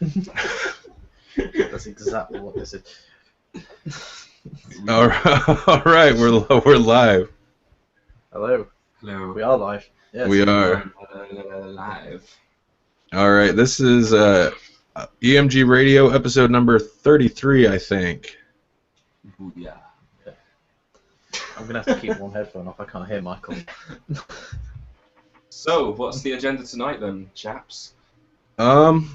That's exactly what this is. All right, we're live. Hello. Hello. We are live. Yes. We are live. all right. This is EMG Radio episode number 33, I think. Booyah. I'm gonna have to keep one headphone off. I can't hear Michael. So, what's the agenda tonight then, chaps? It's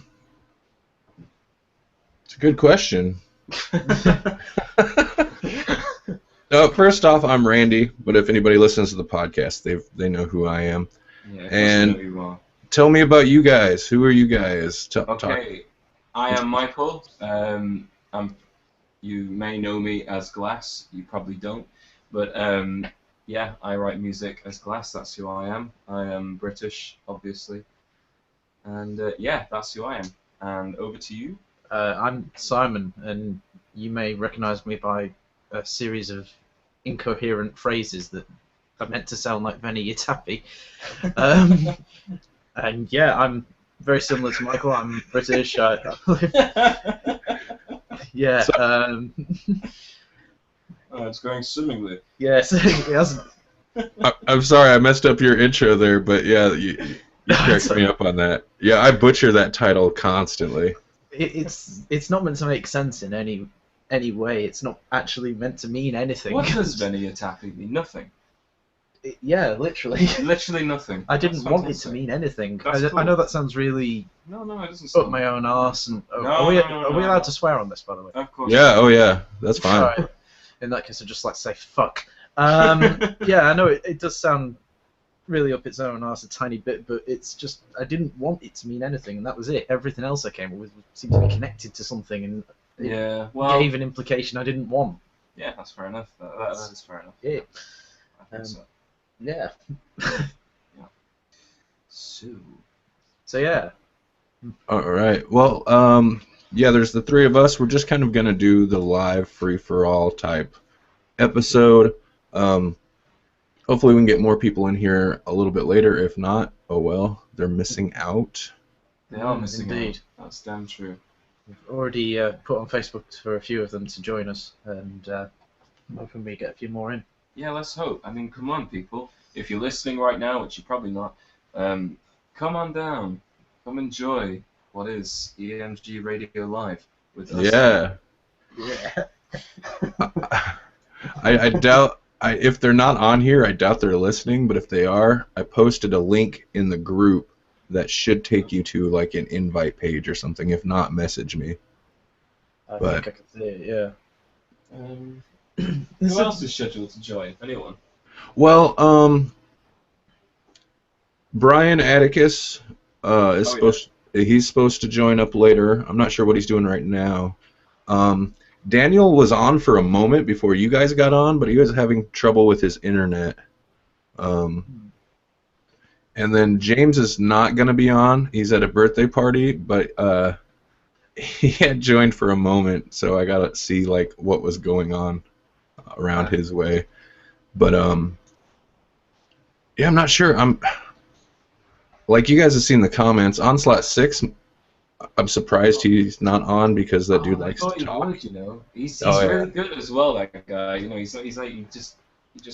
a good question. First off, I'm Randy, but if anybody listens to the podcast, they know who I am. Yeah, And know who you are. Tell me about you guys. Who are you guys? Okay, I am Michael. You may know me as Glass. You probably don't. But yeah, I write music as Glass. That's who I am. I am British, obviously. And yeah, that's who I am. And over to you. I'm Simon, and you may recognise me by a series of incoherent phrases that are meant to sound like Venny You're Tappy. And yeah, I'm very similar to Michael. I'm British. Yeah. Oh, it's going swimmingly. Yes. It hasn't. I'm sorry, I messed up your intro there, but yeah, you cracked me up on that. Yeah, I butcher that title constantly. It's not meant to make sense in any way. It's not actually meant to mean anything. What does Venny You're Tappy mean? Nothing. Yeah, literally. Literally nothing. I didn't want it to mean anything. That's cool. I know that sounds really No, it doesn't up sound... my own arse. And No, are we no, allowed to swear on this, by the way? Of course. Yeah, oh yeah, that's fine. Alright. In that case, I'd just like to say fuck. Yeah, I know it does sound really up its own arse a tiny bit, but it's just I didn't want it to mean anything, and that was it. Everything else I came up with seemed to be connected to something, and it gave an implication I didn't want. Yeah, that's fair enough. That is fair enough. Yeah. I think so. Yeah. So yeah. All right. Well, yeah, there's the three of us. We're just kind of gonna do the live free-for-all type episode. Hopefully we can get more people in here a little bit later. If not, oh well, they're missing out. They are missing Indeed. out. That's damn true. We've already put on Facebook for a few of them to join us, and hoping we get a few more in. Yeah, let's hope. I mean, come on, people. If you're listening right now, which you're probably not, come on down. Come enjoy what is EMG Radio Live with us. Yeah. Yeah. I doubt. If they're not on here, I doubt they're listening. But if they are, I posted a link in the group that should take you to like an invite page or something. If not, message me. I think I can see it. Yeah. Who else is scheduled to join? Anyone? Well, Brian Atticus is he's supposed to join up later. I'm not sure what he's doing right now. Daniel was on for a moment before you guys got on, but he was having trouble with his internet. And then James is not going to be on. He's at a birthday party, but he had joined for a moment, so I got to see like what was going on around his way. But yeah, I'm not sure. Like you guys have seen the comments, Onslaught 6, I'm surprised he's not on because that dude likes to talk. Would, you know. He's really good as well, that guy. You know, he's like he just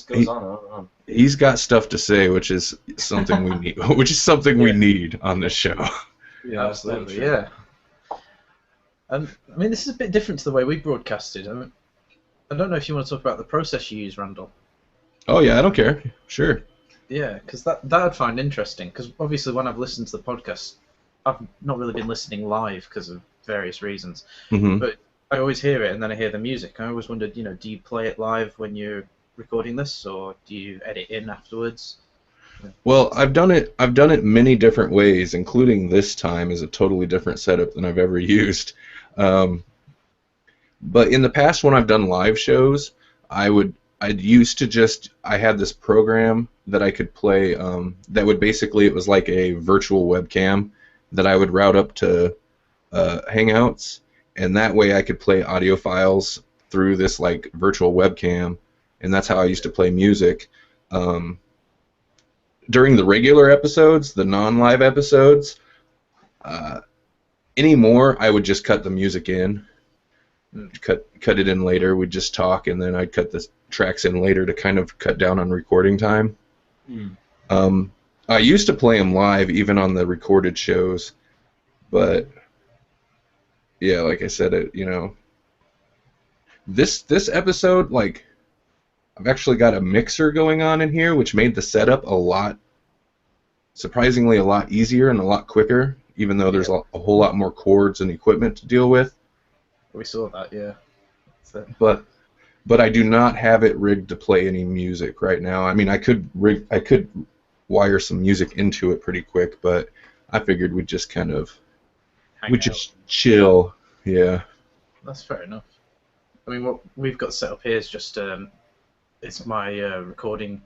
goes on and on and on. He's got stuff to say, which is something we need. Which is something we need on this show. Yeah, absolutely. Yeah. I mean, this is a bit different to the way we broadcasted. I don't know if you want to talk about the process you use, Randall. Oh yeah, I don't care. Sure. Yeah, because that I'd find interesting. Because obviously, when I've listened to the podcast, I've not really been listening live because of various reasons. Mm-hmm. But I always hear it, and then I hear the music. I always wondered, do you play it live when you're recording this, or do you edit in afterwards? Well, I've done it many different ways, including this time is a totally different setup than I've ever used. But in the past, when I've done live shows, I had this program that I could play that would basically, it was like a virtual webcam that I would route up to Hangouts, and that way I could play audio files through this like virtual webcam, and that's how I used to play music. During the regular episodes, the non-live episodes, anymore, I would just cut the music in. Mm. Cut it in later. We'd just talk, and then I'd cut the tracks in later to kind of cut down on recording time. I used to play them live, even on the recorded shows, but yeah, like I said, this episode, like, I've actually got a mixer going on in here, which made the setup surprisingly a lot easier and a lot quicker, even though there's a whole lot more cords and equipment to deal with. We saw that, yeah. But I do not have it rigged to play any music right now. I mean, I could wire some music into it pretty quick, but I figured we'd just kind of just chill. Yeah. That's fair enough. I mean, what we've got set up here is just it's my recording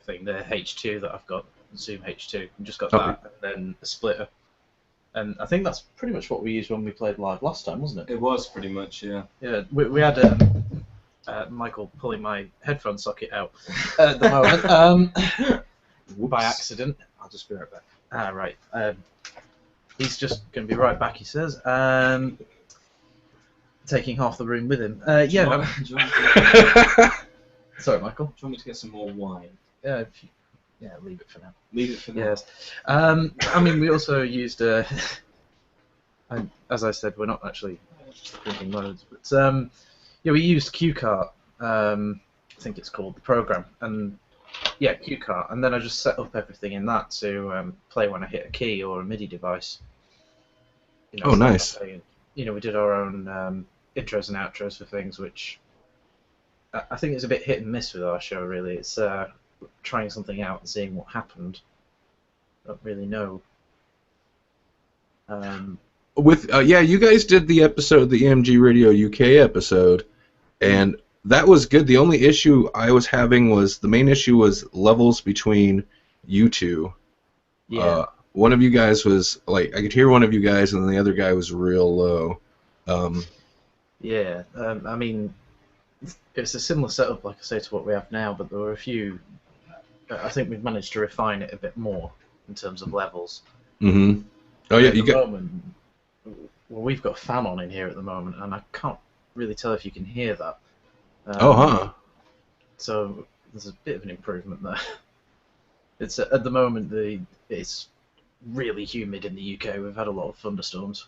thing, the H2 that I've got, Zoom H2. I've just got that, and then a splitter. And I think that's pretty much what we used when we played live last time, wasn't it? It was pretty much, yeah. Yeah, we had Michael pulling my headphone socket out at the moment by accident. I'll just be right back. Right. He's just going to be right back, he says. Taking half the room with him. Yeah. Sorry, Michael. Do you want me to get some more wine? Yeah, leave it for now. Leave it for now. Yes. I mean, we also used, as I said, we're not actually drinking loads, but yeah, we used QCart. I think it's called the program, and yeah, QCart, and then I just set up everything in that to play when I hit a key or a MIDI device. Oh, nice. We did our own intros and outros for things, which I think is a bit hit and miss with our show. Really, it's trying something out and seeing what happened. I don't really know. You guys did the episode, the EMG Radio UK episode, and that was good. The only issue I was having was the main issue was levels between you two. Yeah. One of you guys was like, I could hear one of you guys, and then the other guy was real low. Yeah. I mean, it's a similar setup, like I say, to what we have now, but there were a few. I think we've managed to refine it a bit more in terms of levels. Mm-hmm. Oh yeah, we've got a fan on in here at the moment, and I can't really tell if you can hear that. So there's a bit of an improvement there. It's at the moment it's really humid in the UK. We've had a lot of thunderstorms.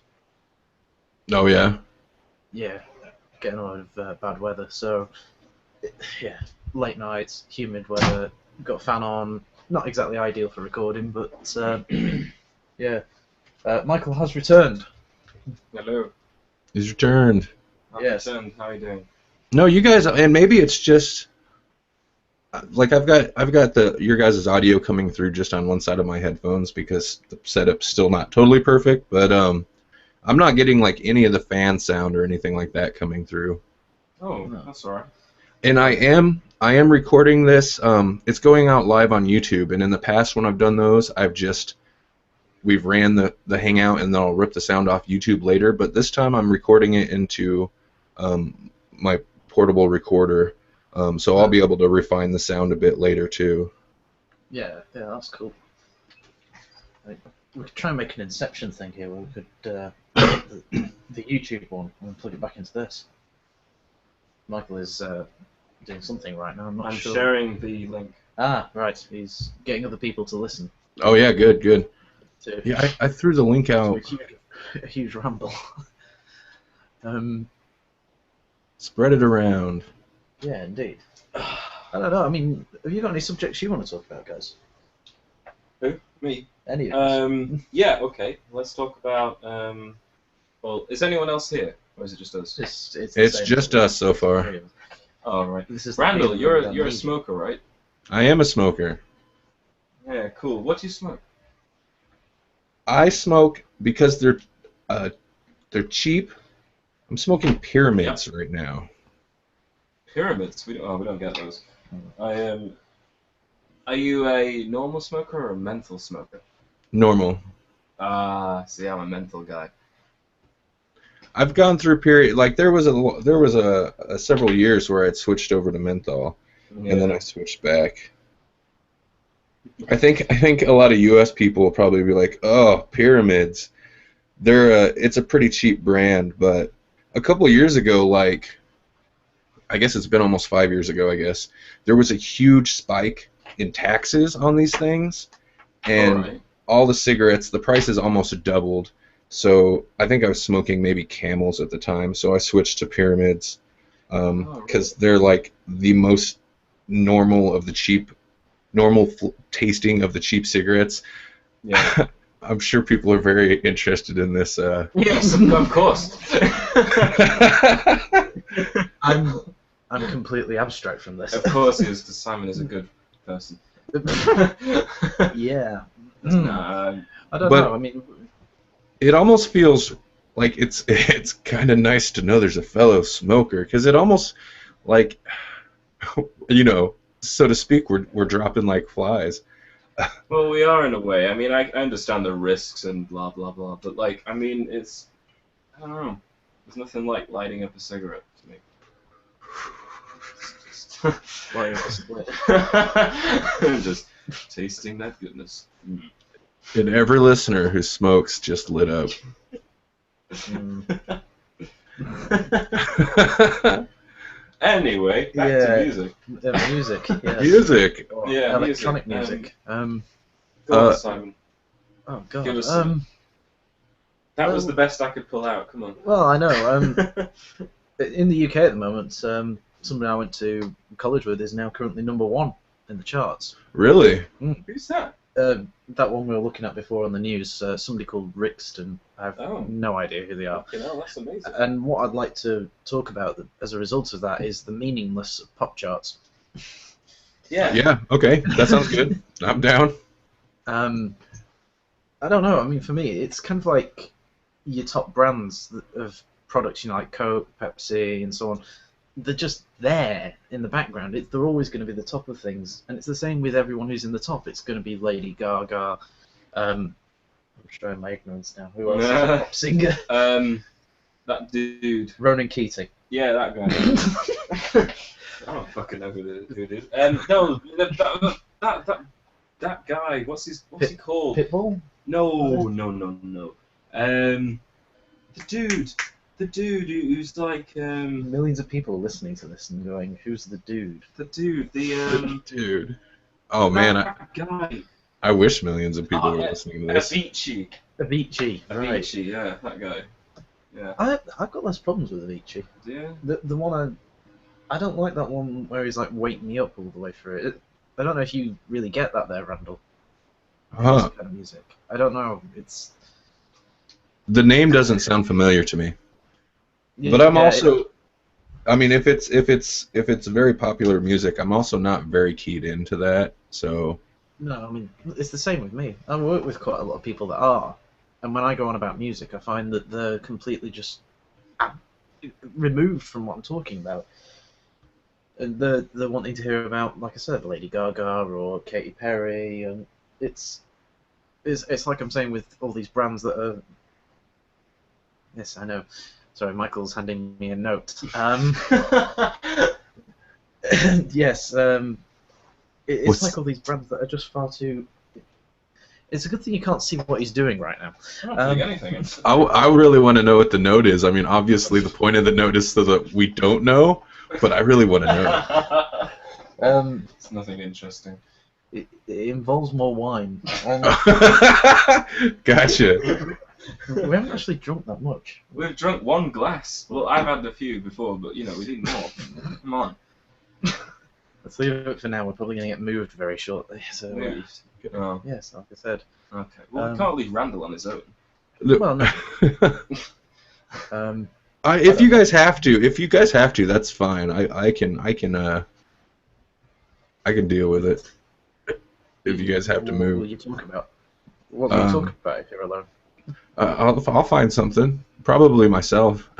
Oh yeah. Yeah, getting a lot of bad weather. So yeah, late nights, humid weather. Got a fan on. Not exactly ideal for recording, but yeah. Michael has returned. Hello. He's returned. Yes. Returned. How are you doing? No, you guys, and maybe it's just like I've got your guys' audio coming through just on one side of my headphones because the setup's still not totally perfect, but I'm not getting like any of the fan sound or anything like that coming through. Oh, no. That's all right. And I am recording this. It's going out live on YouTube, and in the past when I've done those, we've ran the Hangout and then I'll rip the sound off YouTube later. But this time I'm recording it into my portable recorder, so I'll be able to refine the sound a bit later too. Yeah, that's cool. We could try and make an Inception thing here where we could the YouTube one and plug it back into this. Michael is doing something right now. I'm sure. Sharing the link. Ah, right. He's getting other people to listen. Oh yeah, good. Yeah, I threw the link out. A huge ramble. Spread it around. Yeah, indeed. I don't know. I mean, have you got any subjects you want to talk about, guys? Who? Me? Any of us? Yeah. Okay. Let's talk about. Well, is anyone else here, or is it just us? It's just us so far. Oh right. This is Randall, you're a smoker, right? I am a smoker. Yeah. Cool. What do you smoke? I smoke because they're cheap. I'm smoking Pyramids right now. Pyramids? We don't get those. Are you a normal smoker or a menthol smoker? Normal. See, I'm a menthol guy. I've gone through a period, like there was a several years where I'd switched over to menthol, and then I switched back. I think a lot of U.S. people will probably be like, "Oh, Pyramids," it's a pretty cheap brand, but a couple years ago, like, I guess it's been almost 5 years ago, I guess, there was a huge spike in taxes on these things, and all the cigarettes, the prices almost doubled. So I think I was smoking maybe Camels at the time, so I switched to Pyramids, because they're like the most normal tasting of the cheap cigarettes. Yeah. I'm sure people are very interested in this. Yes, of course. I'm completely abstract from this. Of course he is, because Simon is a good person. Yeah. I don't know. I mean, it almost feels like it's kind of nice to know there's a fellow smoker, because it almost, like, you know, so to speak, we're dropping like flies. Well, we are in a way. I mean, I understand the risks and blah blah blah, but like, I mean, it's, I don't know. There's nothing like lighting up a cigarette to me. lighting up a split. Just tasting that goodness. And every listener who smokes just lit up. Anyway, back to music. Music, yes. Music. Or Yeah, electronic music. Go on, Simon. Oh God. Give us that was the best I could pull out. Come on. Well, I know. In the UK at the moment, somebody I went to college with is now currently #1 in the charts. Really? Who's that? That one we were looking at before on the news, somebody called Rixton. I have no idea who they are. Okay, no, that's amazing. And what I'd like to talk about as a result of that is the meaningless of pop charts. Yeah. Yeah, okay. That sounds good. I'm down. I don't know. I mean, for me, it's kind of like your top brands of products, you know, like Coke, Pepsi, and so on. They're just there in the background. They're always going to be the top of things, and it's the same with everyone who's in the top. It's going to be Lady Gaga. I'm showing my ignorance now. Who else is a pop singer? That dude. Ronan Keating. Yeah, that guy. I don't fucking know who it is. No, that guy. What's he called? Pitbull? No. The dude who's like Millions of people listening to this and going, "Who's the dude?" The dude. Dude. Oh man, that guy. I wish millions of people were listening to this. Avicii. Avicii. Right. Avicii, yeah, that guy. Yeah. I've got less problems with Avicii. Yeah. The one I don't like that one where he's like wake me up all the way through it. I don't know if you really get that there, Randall. This kind of music. I don't know. It's the name doesn't sound familiar to me. But I'm also, I mean, if it's very popular music, I'm also not very keyed into that. So. No, I mean, it's the same with me. I work with quite a lot of people that are, and when I go on about music, I find that they're completely just removed from what I'm talking about. And they're wanting to hear about, like I said, Lady Gaga or Katy Perry, and it's like I'm saying with all these brands that are. Yes, I know. Sorry, Michael's handing me a note. Yes, it's like all these brands that are just far too. It's a good thing you can't see what he's doing right now. I don't think anything. I really want to know what the note is. I mean, obviously the point of the note is so that we don't know, but I really want to know. It's nothing interesting. It involves more wine. Gotcha. We haven't actually drunk that much. We've drunk one glass. Well, I've had a few before, but you know, we need more. Come on. Let's leave it for now. We're probably going to get moved very shortly. So. Moved? Oh. Yes, like I said. Okay. Well, we can't leave Randall on his own. Well, no. If you guys have to, that's fine. I can deal with it. If you guys have to move. What will you talk about? What will you talk about if you're alone? I'll find something. Probably myself.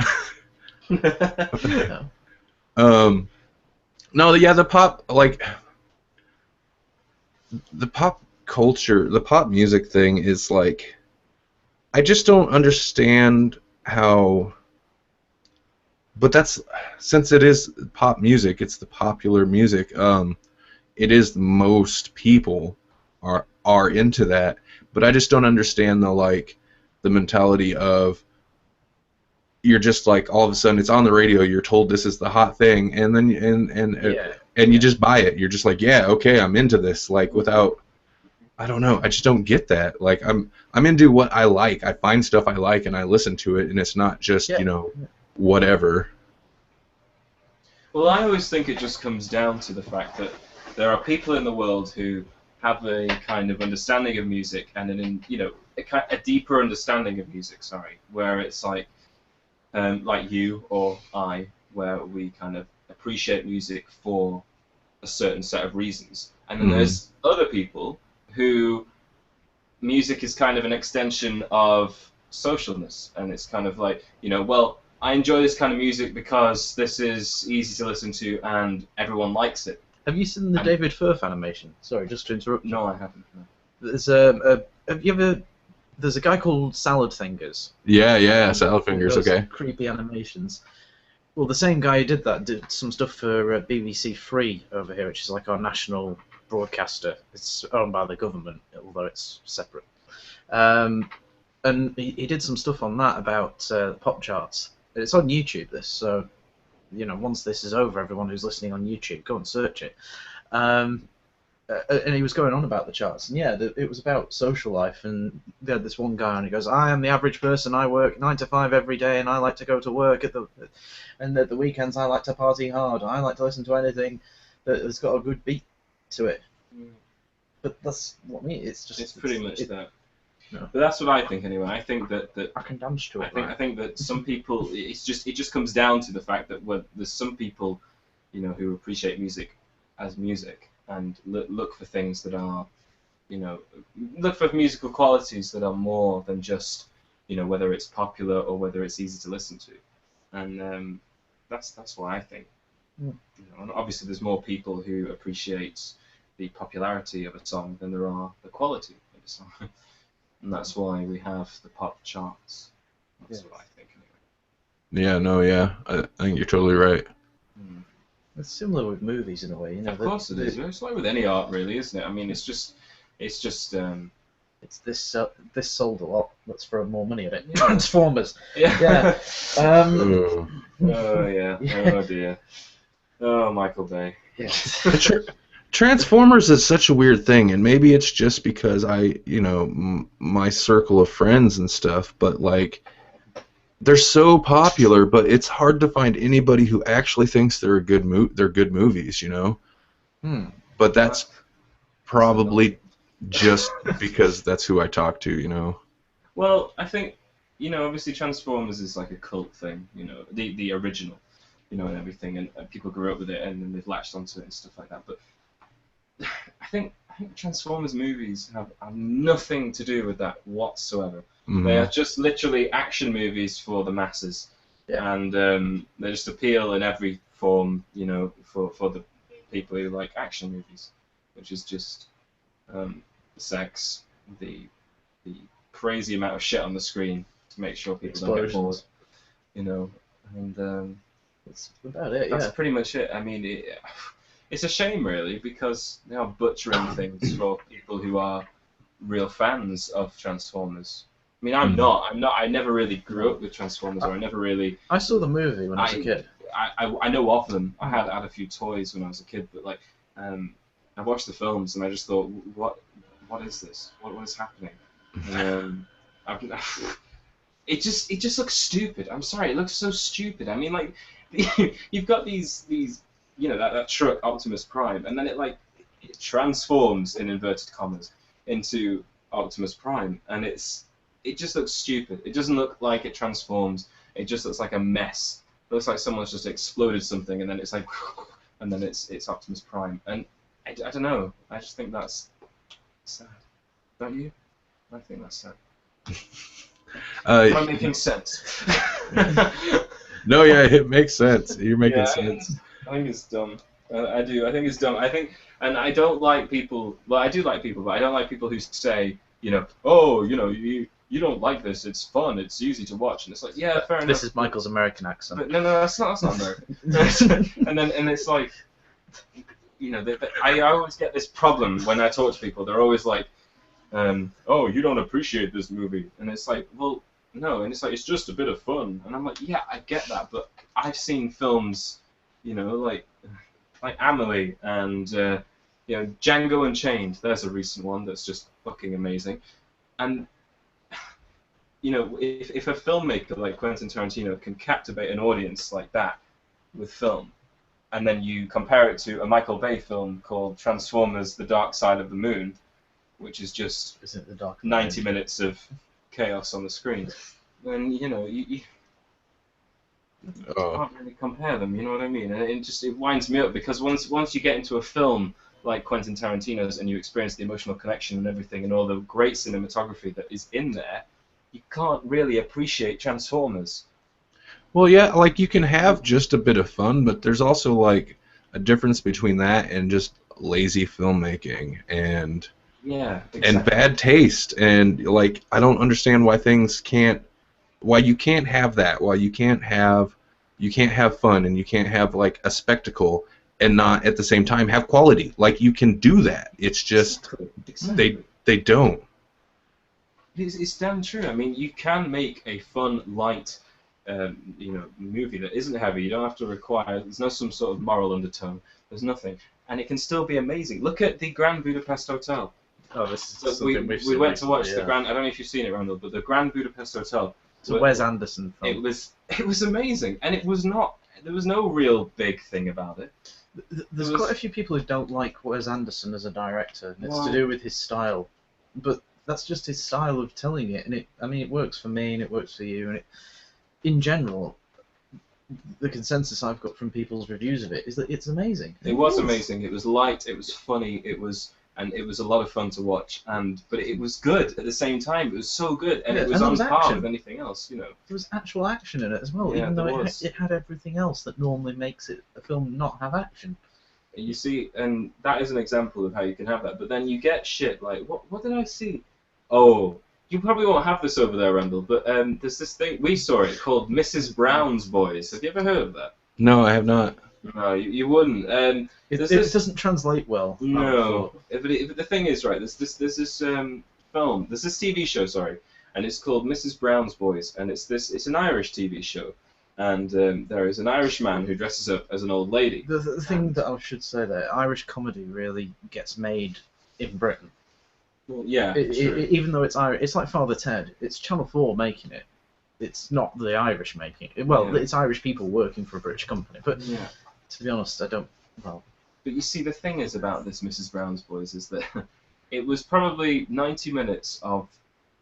No, yeah, the pop culture, the pop music thing is like, I just don't understand how. But that's, since it is pop music, it's the popular music. It is most people are into that, but I just don't understand the the mentality of you're just like all of a sudden it's on the radio, you're told this is the hot thing, and then and you just buy it. You're just like, yeah, okay, I'm into this. Like without, I don't know, I just don't get that. Like I'm into what I like. I find stuff I like and I listen to it, and it's not just whatever. Well, I always think it just comes down to the fact that there are people in the world who have a kind of understanding of music and a deeper understanding of music. Where it's like you or I, where we kind of appreciate music for a certain set of reasons, and then there's other people who music is kind of an extension of socialness, and it's kind of like, well, I enjoy this kind of music because this is easy to listen to and everyone likes it. Have you seen the David Firth animation? Sorry, just to interrupt you. No, I haven't. No. There's a guy called Salad Fingers. Yeah, Salad Fingers, okay. Creepy animations. Well, the same guy who did some stuff for BBC Three over here, which is like our national broadcaster. It's owned by the government, although it's separate. And he did some stuff on that about pop charts. It's on YouTube, this, so once this is over, everyone who's listening on YouTube, go and search it. And he was going on about the charts, and it was about social life, and they had this one guy on, he goes, I am the average person, I work 9 to 5 every day, and I like to go to work and at the weekends I like to party hard, I like to listen to anything that has got a good beat to it. But that's what I mean, it's pretty much that. No. But that's what I think anyway. I think that I can dance to it. I think that some people, it just comes down to the fact that there's some people, who appreciate music as music and look for things that are, look for musical qualities that are more than just, whether it's popular or whether it's easy to listen to, and that's what I think. And obviously there's more people who appreciate the popularity of a song than there are the quality of a song. And that's why we have the pop charts. That's what I think, anyway. I think you're totally right. It's similar with movies in a way, Of course it is. It's like with any art, really, isn't it? I mean, it's just. It's this sold a lot. Let's throw more money at it. Transformers. Yeah. Oh yeah. Oh dear. Oh, Michael Bay. Yeah. Transformers is such a weird thing, and maybe it's just because my circle of friends and stuff, but like they're so popular, but it's hard to find anybody who actually thinks they're good movies, But that's probably just because that's who I talk to, Well, I think obviously Transformers is like a cult thing, the original, and everything, and people grew up with it and then they've latched onto it and stuff like that, but I think Transformers movies have nothing to do with that whatsoever. They are just literally action movies for the masses, and they just appeal in every form, for the people who like action movies, which is just sex, the crazy amount of shit on the screen to make sure people don't get bored, and that's about it. That's pretty much it. I mean, it's a shame, really, because they are butchering things for people who are real fans of Transformers. I mean, I'm not. I never really grew up with Transformers, or I never really. I saw the movie when I was a kid. I know of them. I had a few toys when I was a kid, but like, I watched the films and I just thought, what is this? What is happening? And, it just looks stupid. I'm sorry, it looks so stupid. I mean, like, you've got these. That truck, Optimus Prime, and then it transforms, in inverted commas, into Optimus Prime, and it just looks stupid. It doesn't look like it transforms. It just looks like a mess. It looks like someone's just exploded something, and then it's like, and then it's Optimus Prime, and I don't know. I just think that's sad. Don't you? I think that's sad. Am I making sense? No, it makes sense. You're making sense. I think it's dumb. I do. I think it's dumb. And I don't like people. Well, I do like people, but I don't like people who say, you don't like this. It's fun. It's easy to watch. And it's like, yeah, fair enough. This is Michael's American accent. But no, that's not American. and it's like, I always get this problem when I talk to people. They're always like, oh, you don't appreciate this movie, and it's like, well, no, and it's like, it's just a bit of fun, and I'm like, yeah, I get that, but I've seen films, you know, like Amelie and you know, Django Unchained. There's a recent one that's just fucking amazing, and you know, if a filmmaker like Quentin Tarantino can captivate an audience like that with film, and then you compare it to a Michael Bay film called Transformers: The Dark Side of the Moon, which is just 90 minutes of chaos on the screen, then, you know, you can't really compare them, you know what I mean? And it winds me up, because once you get into a film like Quentin Tarantino's and you experience the emotional connection and everything and all the great cinematography that is in there, you can't really appreciate Transformers. Well, yeah, like, you can have just a bit of fun, but there's also, like, a difference between that and just lazy filmmaking and bad taste, and, like, I don't understand why you can't have that, why you can't have fun, and you can't have, like, a spectacle and not at the same time have quality. Like, you can do that. It's just they don't. It's damn true. I mean, you can make a fun, light, you know, movie that isn't heavy. You don't have to require. There's no some sort of moral undertone. There's nothing, and it can still be amazing. Look at the Grand Budapest Hotel. Oh, this is so we went to watch the Grand. I don't know if you've seen it, Randall, but the Grand Budapest Hotel. It's a Wes Anderson film. It was amazing, and it was not. There was no real big thing about it. There's quite a few people who don't like Wes Anderson as a director, and it's to do with his style. But that's just his style of telling it, and it works for me and it works for you, and in general, the consensus I've got from people's reviews of it is that it's amazing. It was amazing. It was light. It was funny. It was a lot of fun to watch. But it was good at the same time. It was so good, and it was on par with anything else. You know, there was actual action in it as well, even though it had everything else that normally makes a film not have action. You see, and that is an example of how you can have that. But then you get shit like, what did I see? Oh, you probably won't have this over there, Randall, but there's this thing, we saw it, called Mrs. Brown's Boys. Have you ever heard of that? No, I have not. No, you wouldn't. It doesn't translate well. No, but the thing is, right, there's this film, there's this TV show, sorry, and it's called Mrs. Brown's Boys, and it's an Irish TV show, and there is an Irish man who dresses up as an old lady. The thing that I should say there, Irish comedy really gets made in Britain. Well, yeah, even though it's Irish, it's like Father Ted. It's Channel 4 making it. It's not the Irish making it. Well, it's Irish people working for a British company. But to be honest, I don't. Well. But you see, the thing is about this Mrs. Brown's Boys is that it was probably 90 minutes of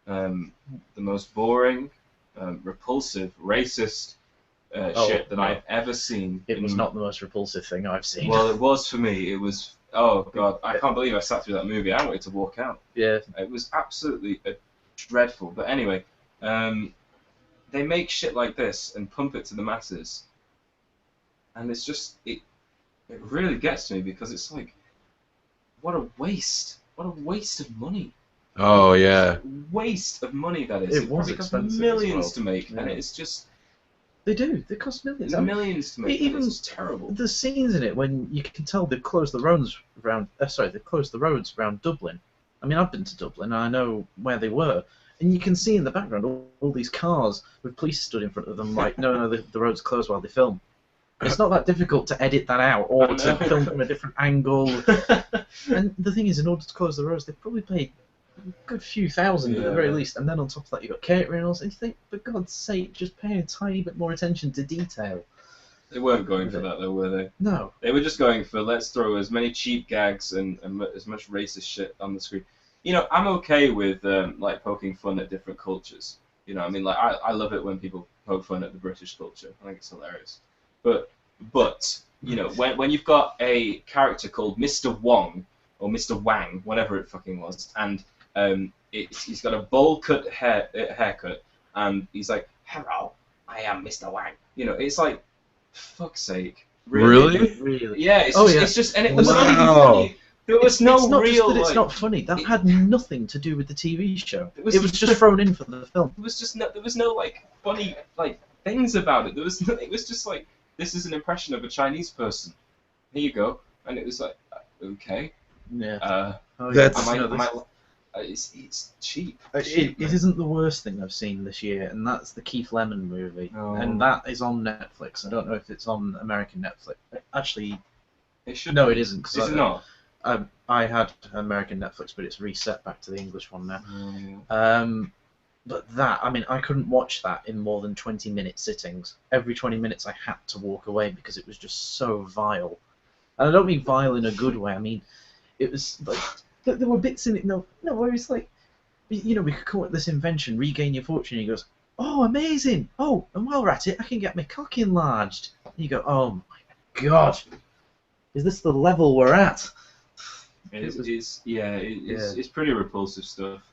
the most boring, repulsive, racist shit that I've ever seen. It was not the most repulsive thing I've seen. Well, it was for me. It was. Oh God, I can't believe I sat through that movie. I wanted to walk out. Yeah. It was absolutely dreadful. But anyway, they make shit like this and pump it to the masses, and it's just it really gets to me, because it's like, what a waste! What a waste of money! Oh yeah. Waste of money that is. It was expensive. Millions to make, and it's just. They do. They cost millions. Millions to make. Even it's terrible. The scenes in it when you can tell they've closed the roads around. They've closed the roads around Dublin. I mean, I've been to Dublin. And I know where they were, and you can see in the background all these cars with police stood in front of them, like, no, the road's closed while they film. It's not that difficult to edit that out or to film from a different angle. And the thing is, in order to close the roads, they probably paid a good few thousand at the very least, and then on top of that you've got catering and all. And you think, for God's sake, just pay a tiny bit more attention to detail. They weren't going for that though, were they? No. They were just going for, let's throw as many cheap gags and as much racist shit on the screen. You know, I'm okay with like poking fun at different cultures. You know, I mean, like I love it when people poke fun at the British culture. I think it's hilarious. But you know, when you've got a character called Mr. Wong or Mr. Wang, whatever it fucking was, and he's got a bowl cut haircut, and he's like, "Hello, I am Mr. Wang." You know, it's like, fuck's sake. Really? Yeah. It's just, and it was not even funny. There was no it's not real. Just that it's not funny. That had nothing to do with the TV show. It was just thrown in for the film. There was no like funny like things about it. It was just like, this is an impression of a Chinese person. Here you go, and it was like, okay. Yeah. That's. It's cheap. It isn't the worst thing I've seen this year, and that's the Keith Lemon movie, and that is on Netflix. I don't know if it's on American Netflix. Actually, it should. No, it isn't. Is it not? I had American Netflix, but it's reset back to the English one now. But that, I mean, I couldn't watch that in more than 20-minute sittings. Every 20 minutes I had to walk away because it was just so vile. And I don't mean vile in a good way. I mean, it was like, there were bits in it, where it's like, we could come up with this invention, regain your fortune. He goes, oh, amazing. Oh, and while we're at it, I can get my cock enlarged. And you go, oh my God. Is this the level we're at? It's pretty repulsive stuff.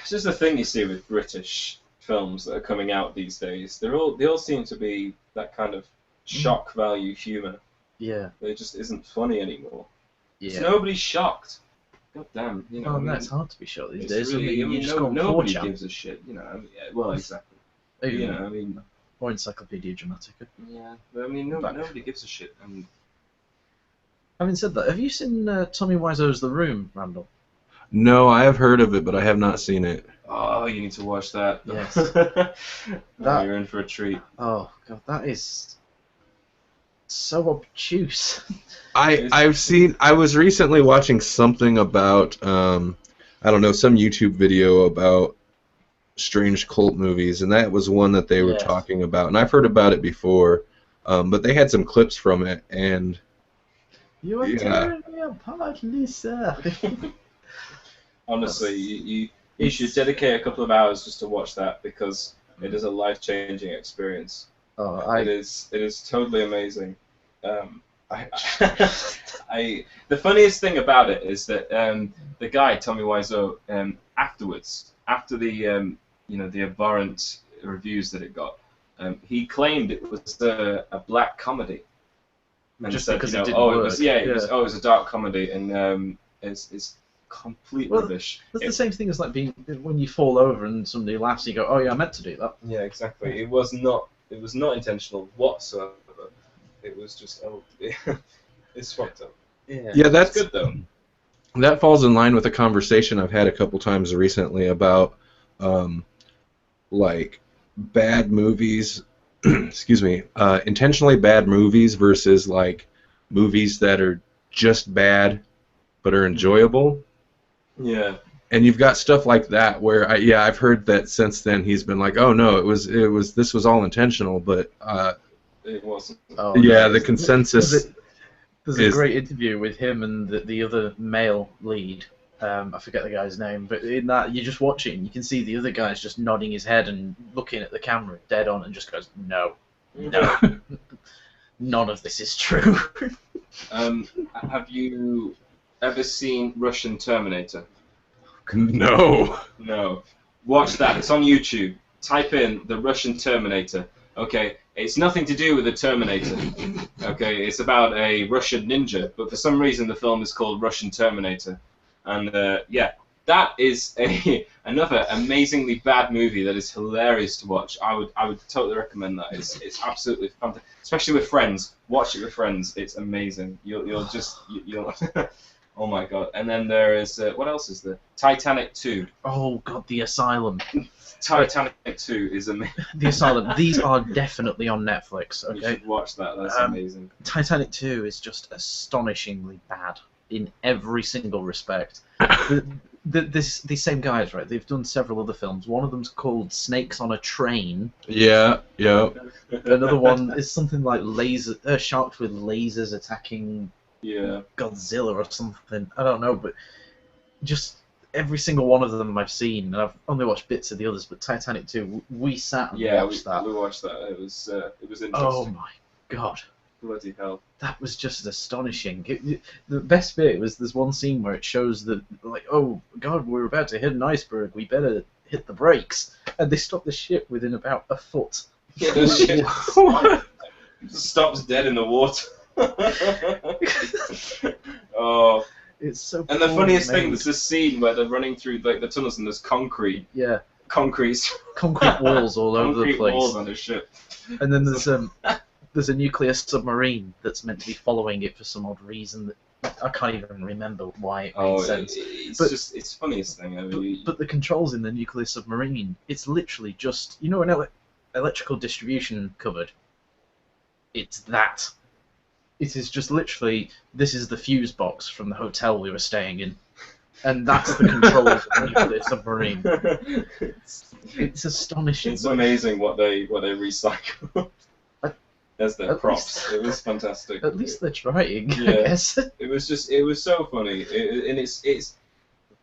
It's just the thing you see with British films that are coming out these days. They all seem to be that kind of shock value humour. Yeah. It just isn't funny anymore. Yeah. So nobody's shocked. God damn, it's hard to be shocked these days. Really, you just go on nobody 4chan. gives a shit. Well, exactly. Or Encyclopedia Dramatica. Yeah, but I mean, nobody gives a shit. And having said that, have you seen Tommy Wiseau's The Room, Randall? No, I have heard of it, but I have not seen it. Oh, you need to watch that. Yes. You're in for a treat. Oh God, that is so obtuse. I was recently watching something about some YouTube video about strange cult movies, and that was one that they were talking about, and I've heard about it before, but they had some clips from it, and you are tearing me apart, Lisa. Honestly, you should dedicate a couple of hours just to watch that, because it is a life-changing experience. It is totally amazing. The funniest thing about it is that the guy Tommy Wiseau afterwards, after the the abhorrent reviews that it got, he claimed it was a black comedy. And just said, because it didn't work. It was a dark comedy, and it's complete rubbish. That's the same thing as like being when you fall over and somebody laughs, you go, "Oh yeah, I meant to do that." Yeah, exactly. It was not intentional whatsoever. It was just it's fucked up. Yeah, that's good though. That falls in line with a conversation I've had a couple times recently about like bad movies. Excuse me, intentionally bad movies versus like movies that are just bad but are enjoyable. Yeah. And you've got stuff like that where I've heard that since then he's been like, oh no, this was all intentional, but it wasn't. The consensus. There's a great interview with him and the other male lead. I forget the guy's name, but in that you just watch it and you can see the other guy's just nodding his head and looking at the camera dead on and just goes, no, none of this is true. Have you ever seen Russian Terminator? No. No. Watch that. It's on YouTube. Type in the Russian Terminator. Okay. It's nothing to do with the Terminator. Okay. It's about a Russian ninja, but for some reason the film is called Russian Terminator. And that is another amazingly bad movie that is hilarious to watch. I would totally recommend that. It's absolutely fantastic, especially with friends. Watch it with friends. It's amazing. You'll oh my God. And then there is what else is there? Titanic 2. Oh God, The Asylum. Titanic 2 is amazing. The Asylum. These are definitely on Netflix. Okay. You should watch that. That's amazing. Titanic 2 is just astonishingly bad in every single respect. These same guys, right? They've done several other films. One of them's called Snakes on a Train. Yeah. Another one is something like sharks with lasers attacking Godzilla or something. I don't know, but just every single one of them I've seen, and I've only watched bits of the others. But Titanic 2, we sat and watched that. We watched that. It was interesting. Oh my God. Bloody hell. That was just astonishing. The best bit was there's one scene where it shows that, like, oh God, we're about to hit an iceberg, we better hit the brakes. And they stop the ship within about a foot. Yeah, the ship stops dead in the water. Oh. It's so And the funniest thing, there's this scene where they're running through like the tunnels and there's concrete. Yeah. Concrete walls all over the place. Concrete walls on the ship. And then there's a nuclear submarine that's meant to be following it for some odd reason that I can't even remember why it made Oh, sense. it's funniest thing. I mean, But the controls in the nuclear submarine, it's literally just, you know, an electrical distribution cupboard. It's that. It is just literally, this is the fuse box from the hotel we were staying in. And that's the controls of the nuclear submarine. It's astonishing. It's amazing what they recycle as their props. It was fantastic. At least they're trying, Yeah. I guess. It was so funny. And it's.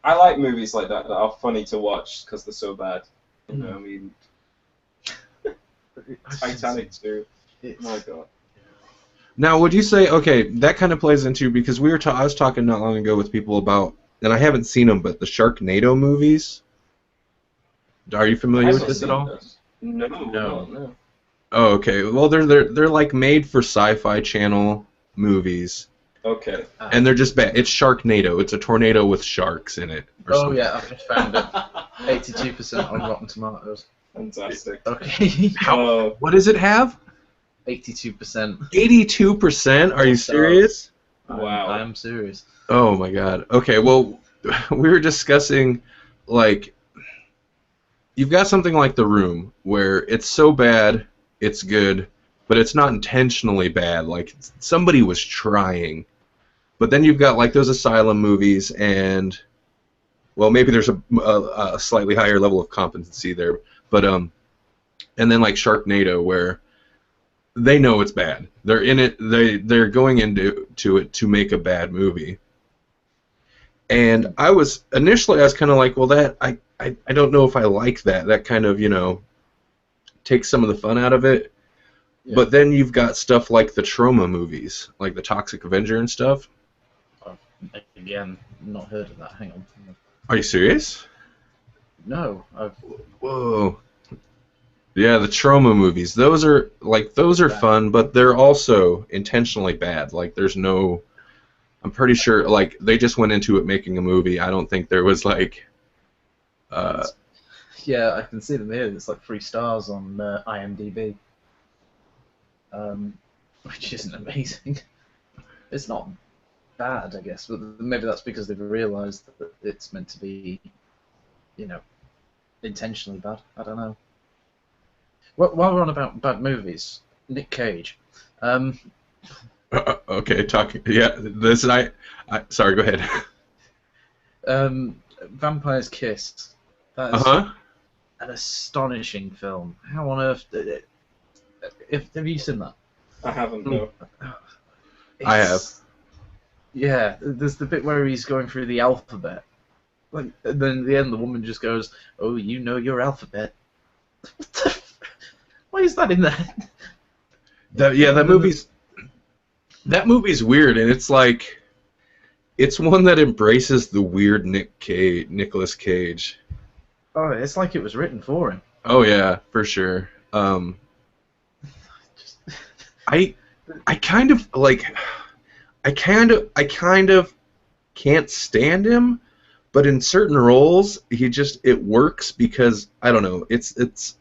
I like movies like that are funny to watch because they're so bad. You know, I mean, Titanic too. My God. Now, would you say, okay, that kind of plays into, because I was talking not long ago with people about, and I haven't seen them, but the Sharknado movies. Are you familiar with this at all? Those. No. Oh, okay. Well, they're like made for Sci-Fi Channel movies, Okay. and they're just bad. It's Sharknado. It's a tornado with sharks in it. Or Oh something. yeah, I've just found it. 82% on Rotten Tomatoes. Fantastic. Okay. What does it have? 82%. 82%? Are you serious? Wow. I am serious. Oh my God. Okay, well, we were discussing, like, you've got something like The Room, where it's so bad, it's good, but it's not intentionally bad. Like, somebody was trying. But then you've got, like, those Asylum movies, and, well, maybe there's a slightly higher level of competency there. But, and then, like, Sharknado, where they know it's bad. They're in it. They're going into it to make a bad movie. And I was kind of like, well, that I don't know if I like that. That kind of, you know, takes some of the fun out of it. Yeah. But then you've got stuff like the Trauma movies, like the Toxic Avenger and stuff. Again, not heard of that. Hang on. Are you serious? No. Whoa. Yeah, the Trauma movies. Those are Bad. fun, but they're also intentionally bad. Like, there's no. I'm pretty sure, like, they just went into it making a movie. I don't think there was, like. Yeah, I can see them here. It's like 3 stars on IMDb, which isn't amazing. It's not bad, I guess, but maybe that's because they've realised that it's meant to be, you know, intentionally bad. I don't know. While we're on about bad movies, Nick Cage. Okay, yeah, this I sorry, go ahead. Vampire's Kiss. That is an astonishing film. How on earth did it? Have you seen that? I haven't, no. I have. Yeah, there's the bit where he's going through the alphabet. Like, and then at the end, the woman just goes, "Oh, you know your alphabet." What the why is that in there? That movie's weird, and it's like, it's one that embraces the weird Nicolas Cage. Oh, it's like it was written for him. Oh yeah, for sure. I kind of like, I kind of can't stand him, but in certain roles, it works because, I don't know, it's.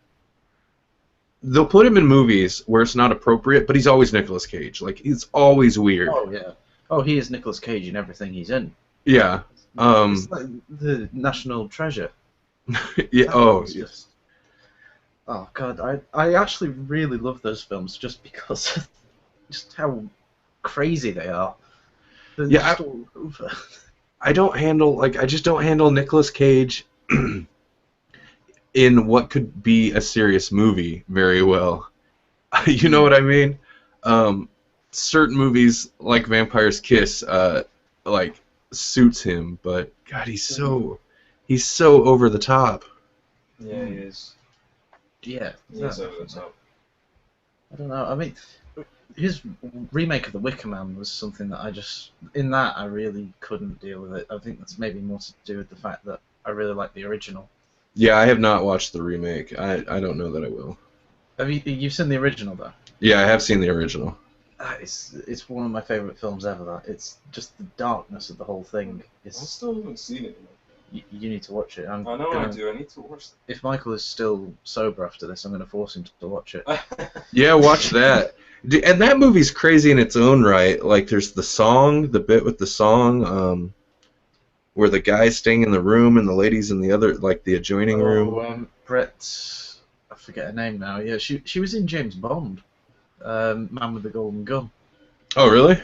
They'll put him in movies where it's not appropriate, but he's always Nicolas Cage. Like, he's always weird. Oh yeah. Oh, he is Nicolas Cage in everything he's in. Yeah. It's like the national treasure. Yeah. Oh. It's just- Oh god, I actually really love those films just because of just how crazy they are. They're Yeah, just all over. I just don't handle Nicolas Cage in what could be a serious movie very well. You know what I mean? Certain movies like Vampire's Kiss, like, suits him, but God, he's so over the top. Yeah, he is. Yeah. He is over the top. I don't know. I mean, his remake of The Wicker Man was something that I really couldn't deal with it. I think that's maybe more to do with the fact that I really like the original. Yeah, I have not watched the remake. I don't know that I will. You've seen the original though? Yeah, I have seen the original. It's one of my favourite films ever. That it's just the darkness of the whole thing. I still haven't seen it. You need to watch it. I know I do. I need to watch that. If Michael is still sober after this, I'm going to force him to watch it. Yeah, watch that. And that movie's crazy in its own right. Like, there's the bit with the song, where the guy's staying in the room and the lady's in the other, like, the adjoining room. Brett, I forget her name now. Yeah, she was in James Bond, Man with the Golden Gun. Oh, really?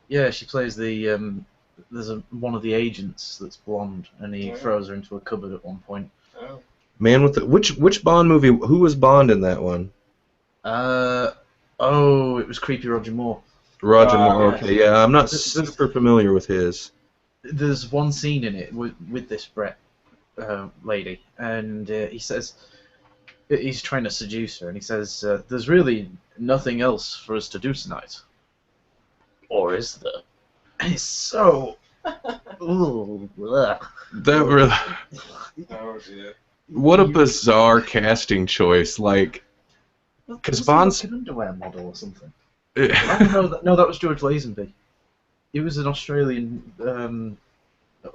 Yeah, she plays the there's one of the agents that's blonde, and he throws her into a cupboard at one point. Oh. Man with the which Bond movie? Who was Bond in that one? It was Creepy Roger Moore. Roger Moore. Okay, yeah, I'm not super familiar with his. There's one scene in it with this Brett lady, and he says he's trying to seduce her, and he says, "There's really nothing else for us to do tonight, or is there?" And it's so. Ooh, That really. Oh dear. What a bizarre casting choice, like. Because Bond's an underwear model or something. No, that was George Lazenby. He was an Australian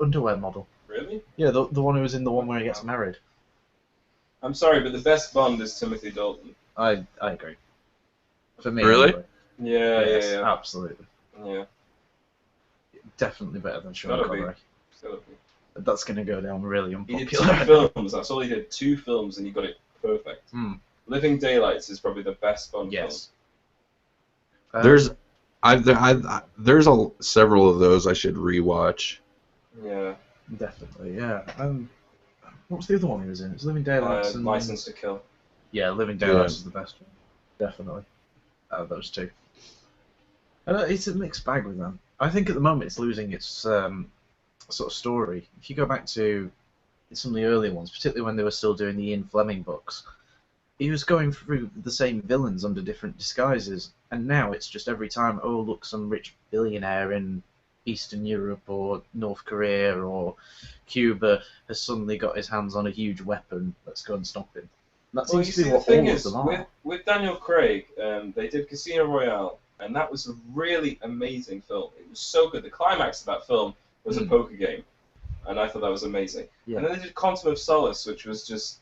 underwear model. Really? Yeah, the one who was in the one where he gets married. I'm sorry, but the best Bond is Timothy Dalton. I agree. For me, Really? anyway. Yeah, yeah. Absolutely. Yeah. Definitely better than Sean Gotta be. Connery. Gotta be. That's going to go down really He did unpopular. 2 films. That's all he did. 2 films, and he got it perfect. Mm. Living Daylights is probably the best Bond Yes. there's several of those I should rewatch. film. Yeah. Definitely, yeah. What was the other one he was in? It was Living Daylights and License to Kill. Yeah, Living Daylights is the best one. Definitely. Out of those 2. It's a mixed bag with them. I think at the moment it's losing its sort of story. If you go back to some of the early ones, particularly when they were still doing the Ian Fleming books, he was going through the same villains under different disguises, and now it's just every time, oh look, some rich billionaire in Eastern Europe or North Korea or Cuba has suddenly got his hands on a huge weapon, let's go and stop him. That seems to be what all of them are. With Daniel Craig, they did Casino Royale, and that was a really amazing film. It was so good. The climax of that film was a poker game, and I thought that was amazing. Yeah. And then they did Quantum of Solace, which was just...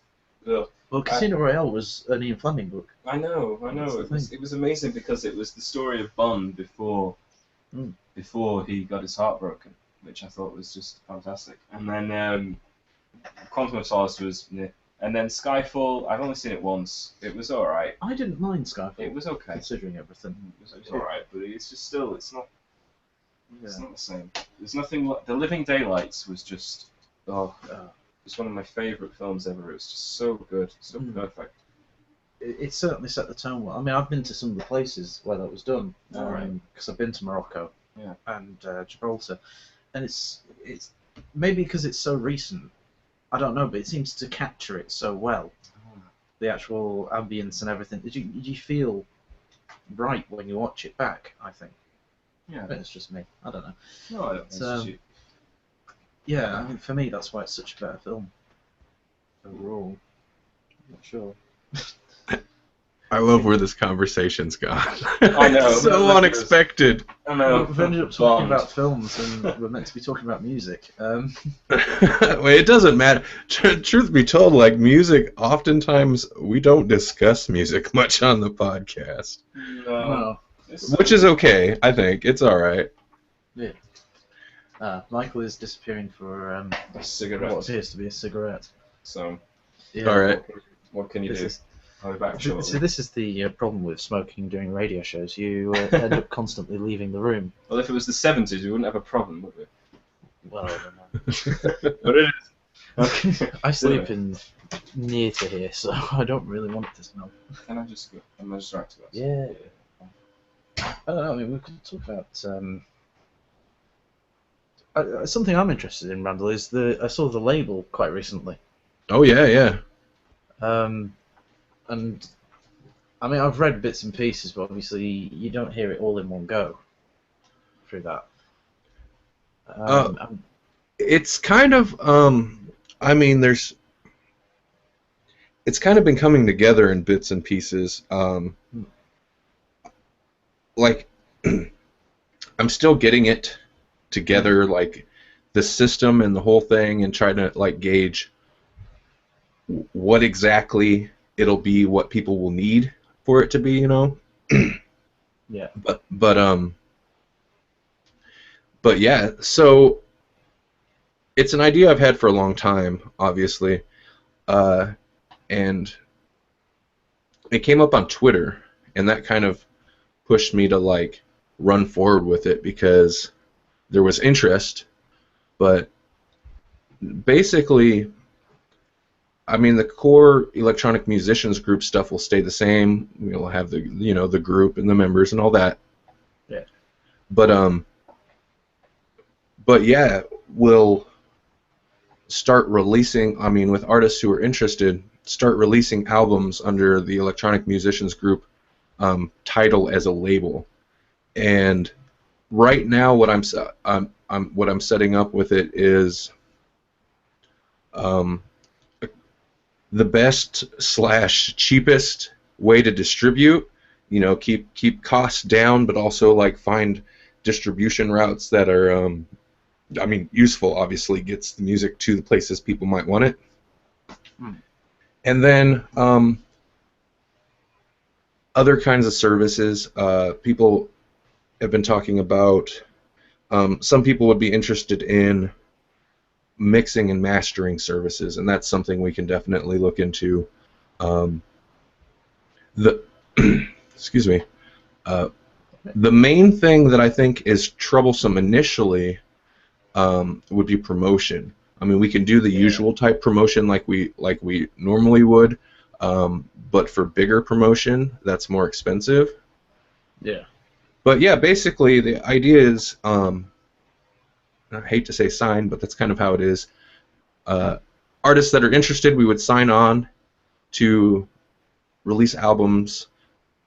Ugh. Well, Casino Royale was an Ian Fleming book. I know. It was amazing because it was the story of Bond before he got his heart broken, which I thought was just fantastic. And then Quantum of Solace was... And then Skyfall, I've only seen it once. It was alright. I didn't mind Skyfall. It was okay. Considering everything. It was alright, but it's just still, it's not the same. There's nothing like... The Living Daylights was just... It's one of my favourite films ever. It was just so good, so perfect. It certainly set the tone well. I mean, I've been to some of the places where that was done, because I've been to Morocco and Gibraltar, and it's maybe because it's so recent, I don't know, but it seems to capture it so well. The actual ambience and everything. You feel right when you watch it back, I think. Yeah. But it's just me. I don't know. No, I don't think it's yeah, I mean, for me, that's why it's such a better film. Overall. I'm not sure. I love where this conversation's gone. I know. So unexpected. I know. We've ended up talking about films, and we're meant to be talking about music. Well, it doesn't matter. Truth be told, like music, oftentimes we don't discuss music much on the podcast. No. Which is okay, I think. It's alright. Yeah. Michael is disappearing for a cigarette. What appears to be a cigarette. So, yeah. Alright. What can you do? I'll be back shortly. So this is the problem with smoking during radio shows. You end up constantly leaving the room. Well, if it was the 70s, we wouldn't have a problem, would we? Well, I don't know. But it is. Okay. I sleep in near to here, so I don't really want it to smell. Can I just go? Am I just right to us? Yeah. I don't know. I mean, we could talk about something I'm interested in, Randall. Is I saw the label quite recently. Oh yeah. And I mean, I've read bits and pieces, but obviously you don't hear it all in one go through that. It's kind of, I mean, it's kind of been coming together in bits and pieces. Like, I'm still getting it together, like the system and the whole thing, and try to like gauge what exactly it'll be, what people will need for it to be, you know. Yeah. But yeah, so it's an idea I've had for a long time, obviously, and it came up on Twitter, and that kind of pushed me to like run forward with it because there was interest. But basically, I mean, the core electronic musicians group stuff will stay the same. We'll have the, you know, the group and the members and all that. Yeah. But yeah, we'll start releasing, I mean, with artists who are interested, start releasing albums under the electronic musicians group title as a label. And right now, what I'm setting up with it is the best / cheapest way to distribute. You know, keep costs down, but also like find distribution routes that are, I mean, useful. Obviously, gets the music to the places people might want it. And then other kinds of services. People have been talking about. Some people would be interested in mixing and mastering services, and that's something we can definitely look into. Excuse me. The main thing that I think is troublesome initially would be promotion. I mean, we can do the usual type promotion like we normally would, but for bigger promotion, that's more expensive. Yeah. But yeah, basically the idea is, I hate to say sign, but that's kind of how it is. Artists that are interested, we would sign on to release albums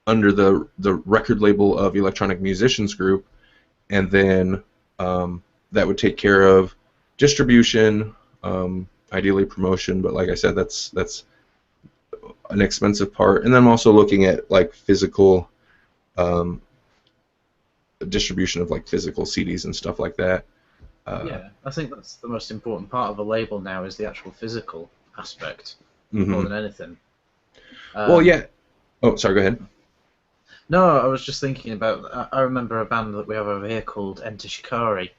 under the record label of Electronic Musicians Group, and then that would take care of distribution, ideally promotion, but like I said, that's an expensive part. And then I'm also looking at like physical distribution of like physical CDs and stuff like that. Yeah, I think that's the most important part of a label now, is the actual physical aspect more than anything. Well, yeah. Oh, sorry, go ahead. No, I was just thinking about, I remember a band that we have over here called Enter Shikari,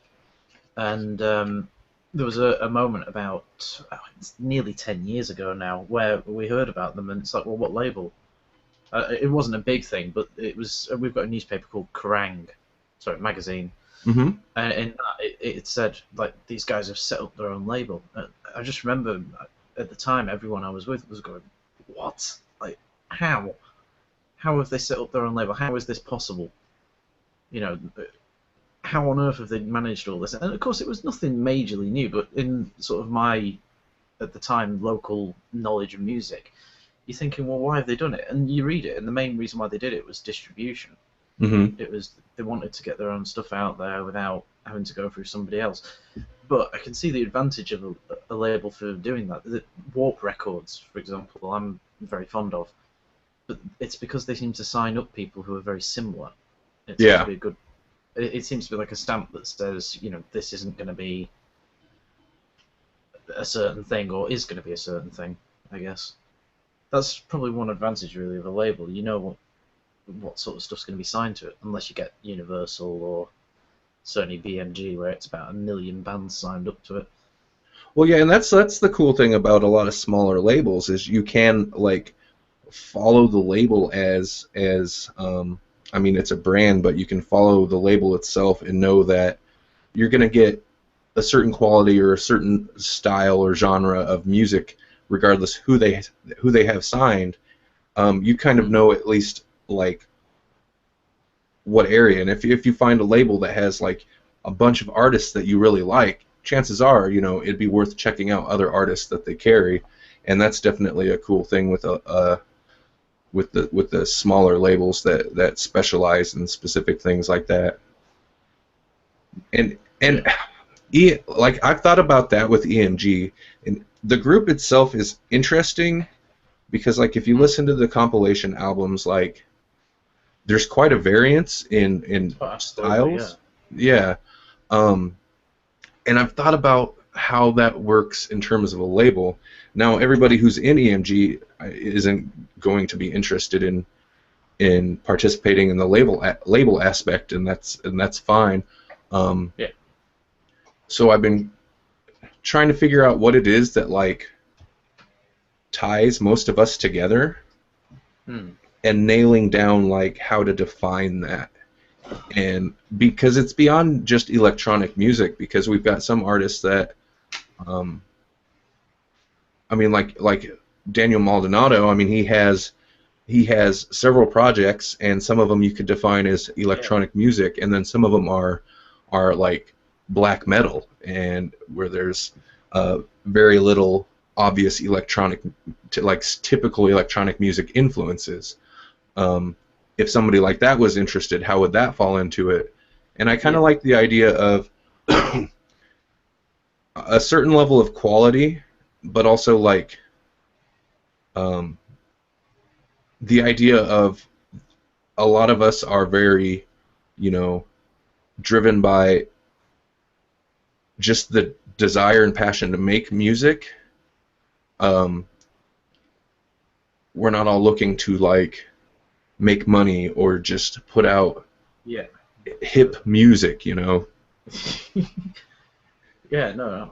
and there was a moment about, it's nearly 10 years ago now, where we heard about them, and it's like, well, what label? It wasn't a big thing, but it was. We've got a newspaper called Kerrang, magazine, and in that it said like these guys have set up their own label. I just remember at the time everyone I was with was going, what? Like, how? How have they set up their own label? How is this possible? You know, how on earth have they managed all this? And of course, it was nothing majorly new, but in sort of my, at the time, local knowledge of music, you're thinking, well, why have they done it? And you read it, and the main reason why they did it was distribution. It was, they wanted to get their own stuff out there without having to go through somebody else. But I can see the advantage of a label for doing that. The Warp Records, for example, I'm very fond of. But it's because they seem to sign up people who are very similar. It seems to be a good. It seems to be like a stamp that says, you know, this isn't going to be a certain thing, or is going to be a certain thing, I guess. That's probably one advantage, really, of a label. You know what sort of stuff's going to be signed to it, unless you get Universal or Sony BMG, where it's about 1 million bands signed up to it. Well, yeah, and that's the cool thing about a lot of smaller labels is you can like follow the label as I mean, it's a brand, but you can follow the label itself and know that you're going to get a certain quality or a certain style or genre of music, regardless who they have signed. You kind of know at least like what area, and if you find a label that has like a bunch of artists that you really like, chances are, you know, it'd be worth checking out other artists that they carry, and that's definitely a cool thing with the smaller labels that specialize in specific things like that. And like I've thought about that with EMG, and the group itself is interesting because like if you listen to the compilation albums, like there's quite a variance in styles. Yeah. And And I've thought about how that works in terms of a label. Now, everybody who's in EMG isn't going to be interested in participating in the label aspect, and that's fine. Yeah. So I've been trying to figure out what it is that like ties most of us together, and nailing down like how to define that. And because it's beyond just electronic music, because we've got some artists that, I mean, like Daniel Maldonado. I mean, he has several projects, and some of them you could define as electronic music, and then some of them are like black metal, and where there's very little obvious electronic, like typical electronic music influences. If somebody like that was interested, how would that fall into it? And I kind of like the idea of a certain level of quality, but also like the idea of a lot of us are very, driven by just the desire and passion to make music. We're not all looking to like make money or just put out hip music, Yeah, no,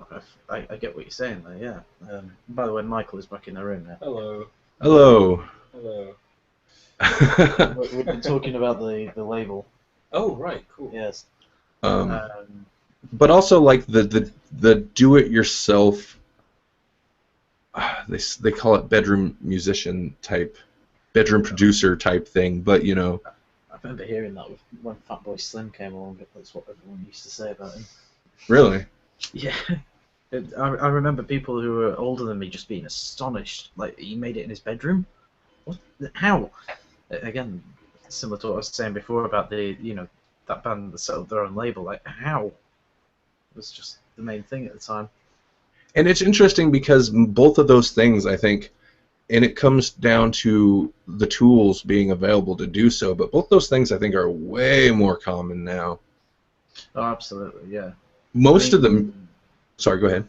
I get what you're saying there. Yeah. By the way, Michael is back in the room now. Hello. Hello. Hello. We've been talking about the label. Oh, right, cool. Yes. But also like the do-it-yourself. They call it bedroom musician type, bedroom producer type thing. But I remember hearing that when Fatboy Slim came along. That's what everyone used to say about him. Really? Yeah. I remember people who were older than me just being astonished. Like, he made it in his bedroom? What? How? Again, similar to what I was saying before about that band that set up their own label. Like, how? It was just the main thing at the time. And it's interesting because both of those things, I think, and it comes down to the tools being available to do so, but both those things I think are way more common now. Oh, absolutely, yeah. Most of them... Sorry, go ahead.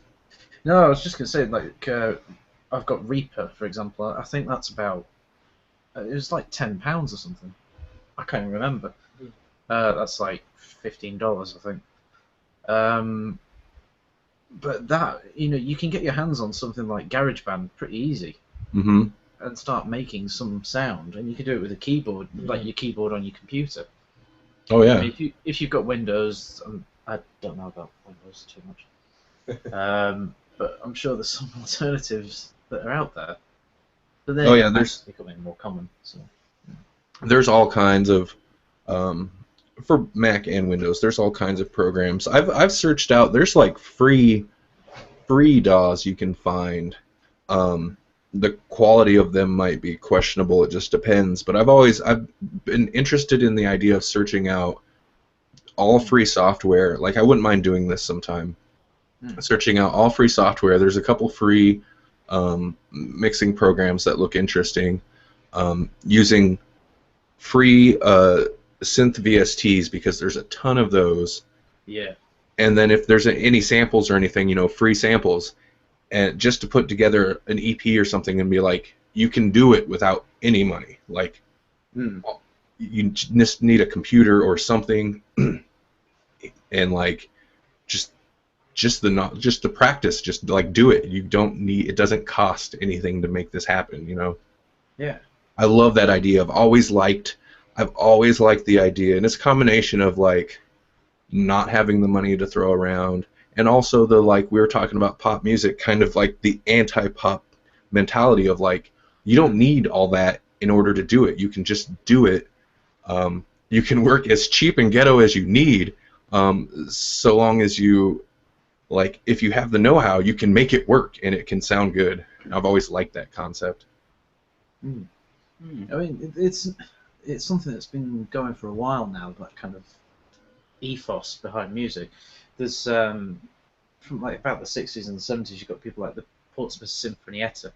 No, I was just going to say, like, I've got Reaper, for example. I think that's about... it was like £10 or something. I can't even remember. That's like $15, I think. But that, you can get your hands on something like GarageBand pretty easy. Mm-hmm. And start making some sound. And you can do it with a keyboard, like your keyboard on your computer. Oh, yeah. I mean, if you've got Windows... I don't know about Windows too much. But I'm sure there's some alternatives that are out there. But they're there's becoming more common. So. There's all kinds of for Mac and Windows. There's all kinds of programs. I've searched out. There's like free DAWs you can find. The quality of them might be questionable. It just depends. But I've been interested in the idea of searching out all free software. Like, I wouldn't mind doing this sometime. Searching out all free software. There's a couple free mixing programs that look interesting. Using free synth VSTs, because there's a ton of those. Yeah. And then if there's any samples or anything, free samples, and just to put together an EP or something and be like, you can do it without any money. Like, you just need a computer or something, and like just the practice, just like do it. You don't need, it doesn't cost anything to make this happen, Yeah. I love that idea. I've always liked the idea, and it's a combination of like not having the money to throw around, and also the, like we were talking about pop music, kind of like the anti-pop mentality of like, you don't need all that in order to do it. You can just do it. You can work as cheap and ghetto as you need, so long as you, like, if you have the know-how, you can make it work and it can sound good. I've always liked that concept. I mean, it's something that's been going for a while now, that kind of ethos behind music. There's from like about the 60s and the 70s, you've got people like the Portsmouth Sinfonietta,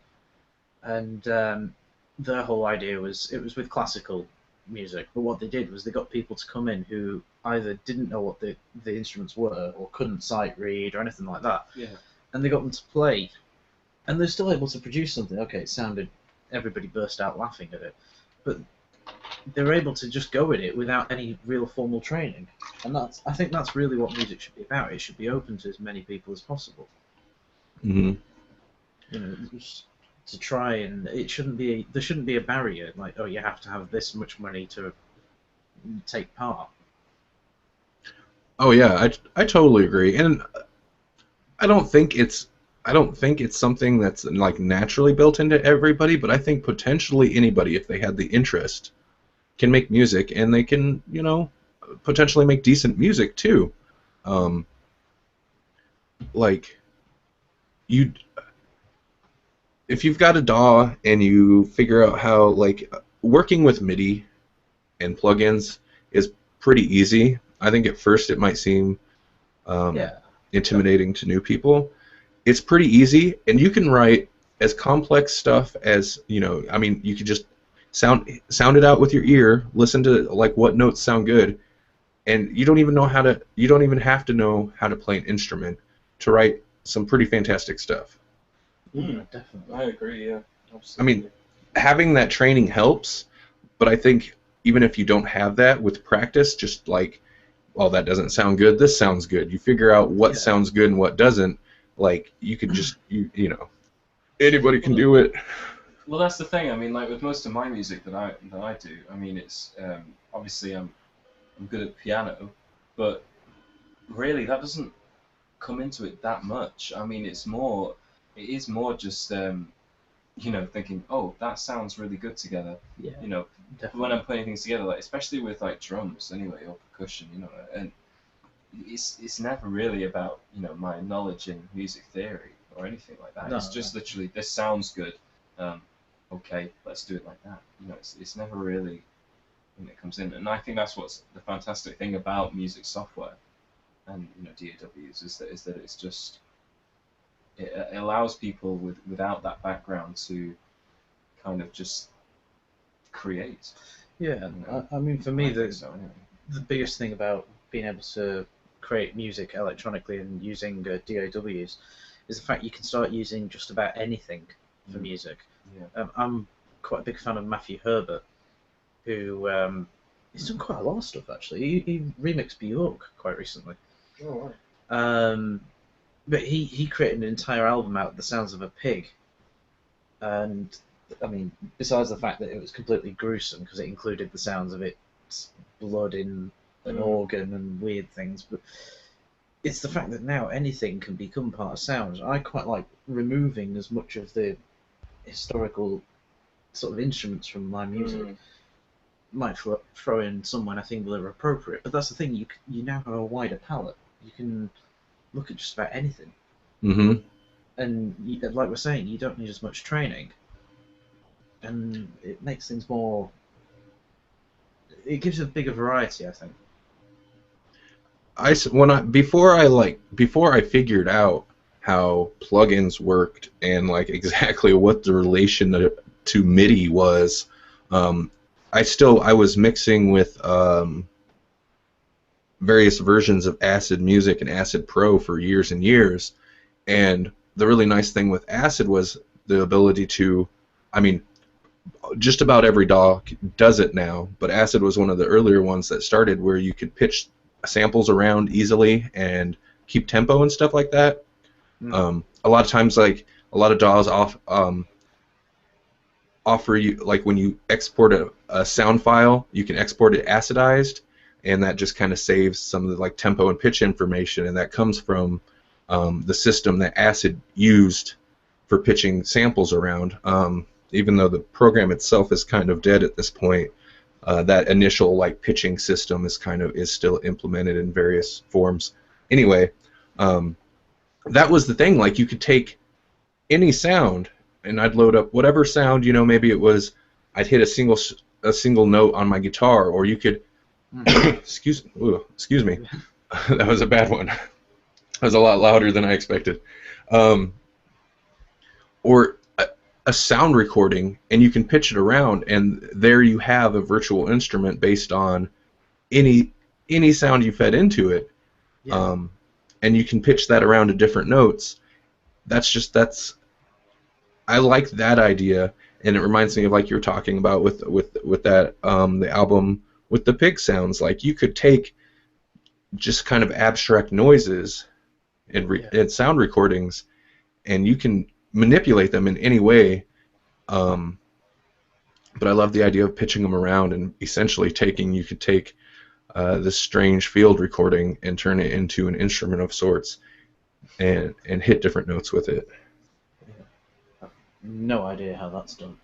and their whole idea was, it was with classical music, but what they did was they got people to come in who either didn't know what the instruments were or couldn't sight read or anything like that. Yeah. And they got them to play, and they're still able to produce something. Okay, it sounded, everybody burst out laughing at it, but they were able to just go with it without any real formal training. And I think that's really what music should be about. It should be open to as many people as possible. Mm-hmm. You know, to try, and there shouldn't be a barrier like, oh, you have to have this much money to take part. Oh yeah, I totally agree, and I don't think it's something that's like naturally built into everybody, but I think potentially anybody, if they had the interest, can make music, and they can, you know, potentially make decent music too. Like if you've got a DAW and you figure out how, like, working with MIDI and plugins is pretty easy. I think at first it might seem intimidating to new people. It's pretty easy, and you can write as complex stuff as, you know, I mean, you could just sound it out with your ear, listen to like what notes sound good, and you don't even have to know how to play an instrument to write some pretty fantastic stuff. Definitely. I agree, yeah. Absolutely. I mean, having that training helps, but I think even if you don't have that, with practice, just like, well, that doesn't sound good, this sounds good. You figure out what sounds good and what doesn't. Like, you could just, you know, anybody can do it. Well, that's the thing. I mean, like with most of my music that I do, I mean, it's obviously I'm good at piano, but really that doesn't come into it that much. I mean, it is more just you know, thinking, oh, that sounds really good together. Yeah. You know, definitely. When I'm putting things together, like especially with like drums, anyway, or percussion, you know, and it's never really about, you know, my knowledge in music theory or anything like that. No, it's just literally, this sounds good. Okay, let's do it like that. You know, it's never really when it comes in, and I think that's what's the fantastic thing about music software and, you know, DAWs is that it's just it allows people without that background to kind of just create. Yeah, you know? I mean, for me, the biggest thing about being able to create music electronically and using DAWs is the fact you can start using just about anything for music. Yeah. I'm quite a big fan of Matthew Herbert, who he's done quite a lot of stuff actually. He remixed Bjork quite recently. Oh, right. But he created an entire album out of the sounds of a pig, and I mean, besides the fact that it was completely gruesome because it included the sounds of its blood in an organ and weird things, but it's the fact that now anything can become part of sound. I quite like removing as much of the historical sort of instruments from my music. Might throw in some when I think they're appropriate, but that's the thing, you now have a wider palette. You can look at just about anything. Mm-hmm. And like we're saying, you don't need as much training, and it makes things more. It gives a bigger variety, I think. Before I figured out how plugins worked and like exactly what the relation to MIDI was, I was mixing with various versions of Acid Music and Acid Pro for years and years, and the really nice thing with Acid was the ability to, I mean, just about every DAW does it now, but Acid was one of the earlier ones that started where you could pitch samples around easily and keep tempo and stuff like that. A lot of times, like, a lot of DAWs offer you, like, when you export a sound file, you can export it acidized, and that just kind of saves some of the like tempo and pitch information, and that comes from the system that Acid used for pitching samples around. Even though the program itself is kind of dead at this point, that initial like pitching system is still implemented in various forms. Anyway, that was the thing. Like, you could take any sound, and I'd load up whatever sound. You know, maybe it was I'd hit a single note on my guitar, or you could. Excuse me. That was a bad one. That was a lot louder than I expected. Or a sound recording, and you can pitch it around, and there you have a virtual instrument based on any sound you fed into it. Yeah. And you can pitch that around to different notes. I like that idea, and it reminds me of, like you were talking about with that the album with the pig sounds. Like, you could take just kind of abstract noises and sound recordings, and you can manipulate them in any way. But I love the idea of pitching them around and essentially you could take this strange field recording and turn it into an instrument of sorts, and hit different notes with it. No idea how that's done.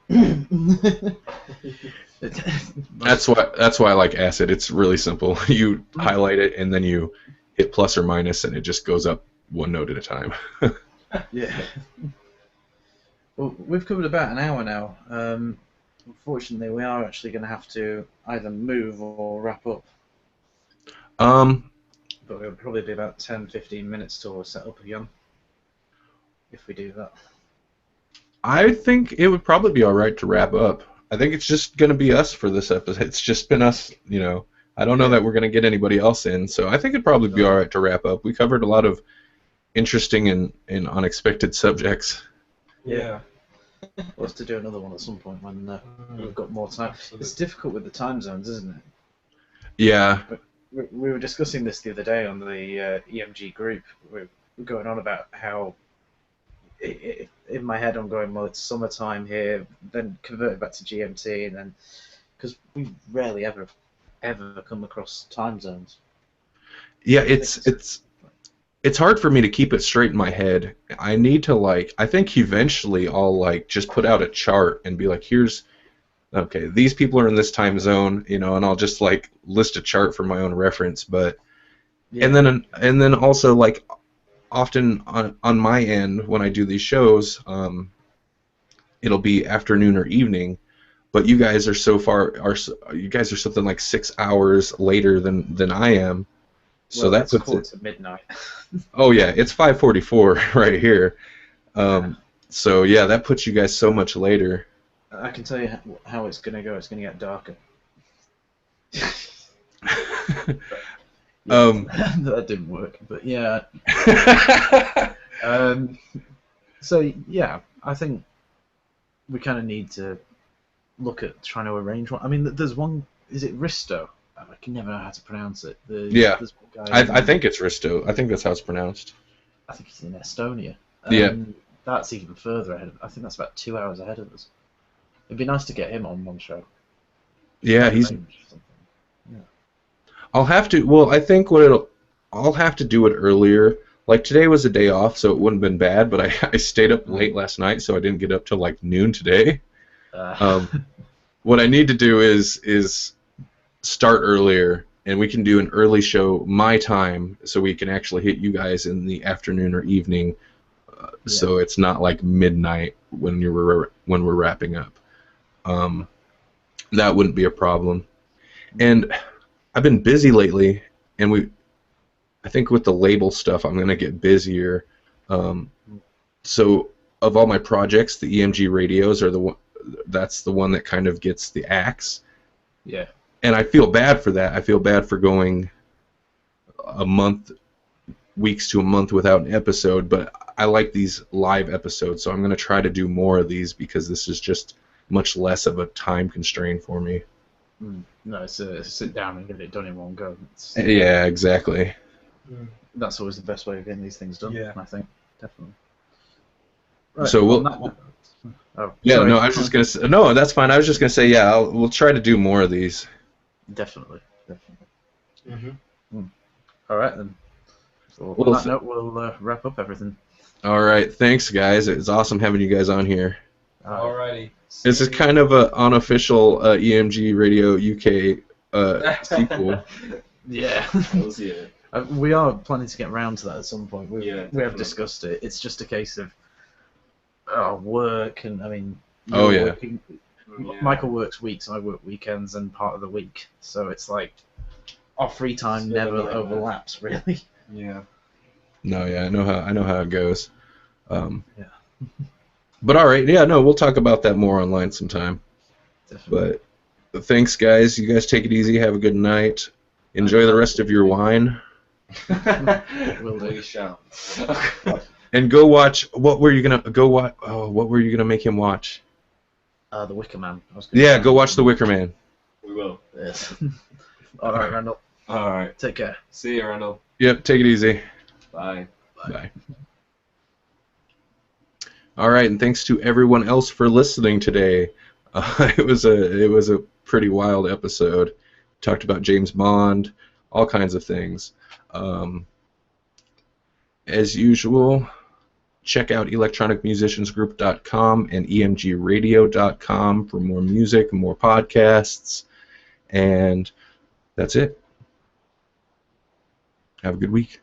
That's why I like Acid. It's really simple. You highlight it, and then you hit plus or minus, and it just goes up one note at a time. Yeah. Well, we've covered about an hour now. Unfortunately, we are actually going to have to either move or wrap up. But it'll probably be about 10-15 minutes till we're set up again, if we do that. I think it would probably be all right to wrap up. I think it's just going to be us for this episode. It's just been us, you know. I don't know that we're going to get anybody else in, so I think it'd probably be all right to wrap up. We covered a lot of interesting and unexpected subjects. Yeah. We'll have to do another one at some point when we've got more time. Absolutely. It's difficult with the time zones, isn't it? Yeah. But we were discussing this the other day on the EMG group. We're going on about how in my head I'm going, well, it's summertime here, then convert it back to GMT, and then because we rarely ever come across time zones. Yeah, it's hard for me to keep it straight in my head. I need to I think eventually I'll just put out a chart and be like, okay, these people are in this time zone, you know, and I'll just list a chart for my own reference. But and then also often on my end when I do these shows, it'll be afternoon or evening, but you guys are something like 6 hours later than I am. So that puts it to midnight. Oh yeah, it's 5:44 right here. So yeah, that puts you guys so much later. I can tell you how it's going to go. It's going to get darker. That didn't work, but yeah. So yeah, I think we kind of need to look at trying to arrange one. I mean, there's one. Is it Risto? I can never know how to pronounce it. There's one guy I think it's Risto. I think that's how it's pronounced. I think he's in Estonia. Yeah. That's even further ahead. I think that's about 2 hours ahead of us. It'd be nice to get him on one show. Yeah, I'll have to. Well, I think I'll have to do it earlier. Like today was a day off, so it wouldn't have been bad. But I stayed up late last night, so I didn't get up till noon today. What I need to do is start earlier, and we can do an early show my time, so we can actually hit you guys in the afternoon or evening. So it's not midnight when we're wrapping up. That wouldn't be a problem. And I've been busy lately, and I think with the label stuff, I'm gonna get busier. So of all my projects, the EMG radios are that's the one that kind of gets the axe. Yeah. And I feel bad for that. I feel bad for going weeks to a month without an episode, but I like these live episodes, so I'm going to try to do more of these because this is just much less of a time constraint for me. No, it's sit down and get it done in one go. Yeah, exactly. That's always the best way of getting these things done, I think. Definitely. Right, so we'll... no, I was just going to say... No, that's fine. I was just going to say, we'll try to do more of these. Definitely. All right, then. So on that note, we'll wrap up everything. All right, thanks, guys. It's awesome having you guys on here. Alrighty. This is kind of an unofficial EMG Radio UK sequel. Yeah. We are planning to get around to that at some point. We have discussed it. It's just a case of work, and I mean. Michael works weeks, I work weekends, and part of the week. So it's our free time never overlaps, really. Yeah. No, I know how it goes. But all right, yeah, no, we'll talk about that more online sometime. Definitely. But thanks, guys. You guys take it easy. Have a good night. Enjoy the rest of your wine. Will do. We shall. And go watch. What were you gonna go watch? Oh, what were you gonna make him watch? The Wicker Man. I was gonna Yeah, say. go watch The Wicker Man. We will. Yes. All right, Randall. All right. Take care. See you, Randall. Yep, take it easy. Bye. Bye. All right, and thanks to everyone else for listening today. It was a pretty wild episode. Talked about James Bond, all kinds of things. As usual, check out electronicmusiciansgroup.com and emgradio.com for more music and more podcasts. And that's it. Have a good week.